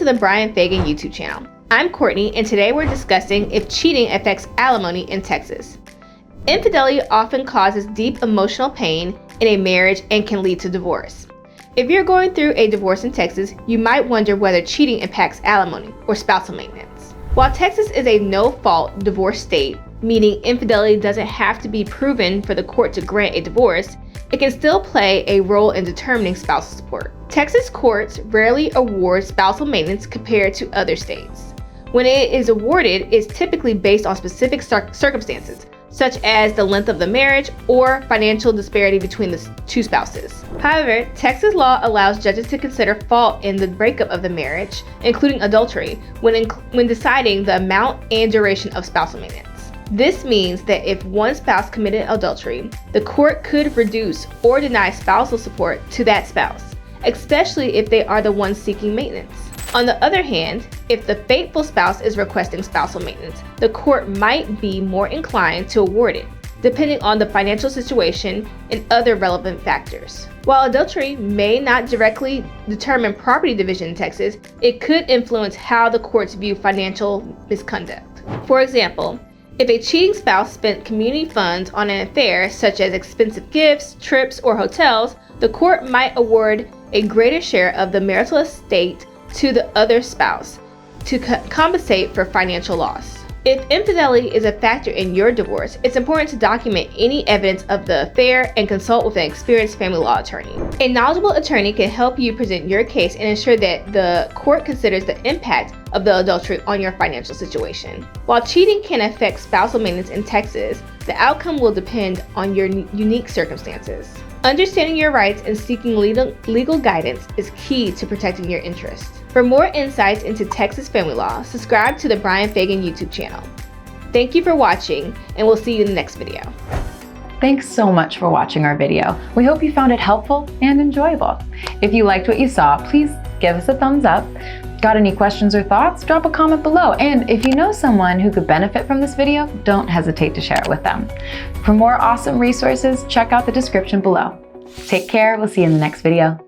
to the Bryan Fagan YouTube channel. I'm Courtney, and today we're discussing if cheating affects alimony in Texas. Infidelity often causes deep emotional pain in a marriage and can lead to divorce. If you're going through a divorce in Texas, you might wonder whether cheating impacts alimony or spousal maintenance. While Texas is a no-fault divorce state, meaning infidelity doesn't have to be proven for the court to grant a divorce, it can still play a role in determining spousal support. Texas courts rarely award spousal maintenance compared to other states. When it is awarded, it's typically based on specific circumstances, such as the length of the marriage or financial disparity between the two spouses. However, Texas law allows judges to consider fault in the breakup of the marriage, including adultery, when deciding the amount and duration of spousal maintenance. This means that if one spouse committed adultery, the court could reduce or deny spousal support to that spouse, especially if they are the ones seeking maintenance. On the other hand, if the faithful spouse is requesting spousal maintenance, the court might be more inclined to award it, depending on the financial situation and other relevant factors. While adultery may not directly determine property division in Texas, it could influence how the courts view financial misconduct. For example, if a cheating spouse spent community funds on an affair, such as expensive gifts, trips, or hotels, the court might award a greater share of the marital estate to the other spouse to compensate for financial loss. If infidelity is a factor in your divorce, it's important to document any evidence of the affair and consult with an experienced family law attorney. A knowledgeable attorney can help you present your case and ensure that the court considers the impact of the adultery on your financial situation. While cheating can affect spousal maintenance in Texas, the outcome will depend on your unique circumstances. Understanding your rights and seeking legal guidance is key to protecting your interests. For more insights into Texas family law, subscribe to the Bryan Fagan YouTube channel. Thank you for watching, and we'll see you in the next video. Thanks so much for watching our video. We hope you found it helpful and enjoyable. If you liked what you saw, please give us a thumbs up. Got any questions or thoughts? Drop a comment below. And if you know someone who could benefit from this video, don't hesitate to share it with them. For more awesome resources, check out the description below. Take care. We'll see you in the next video.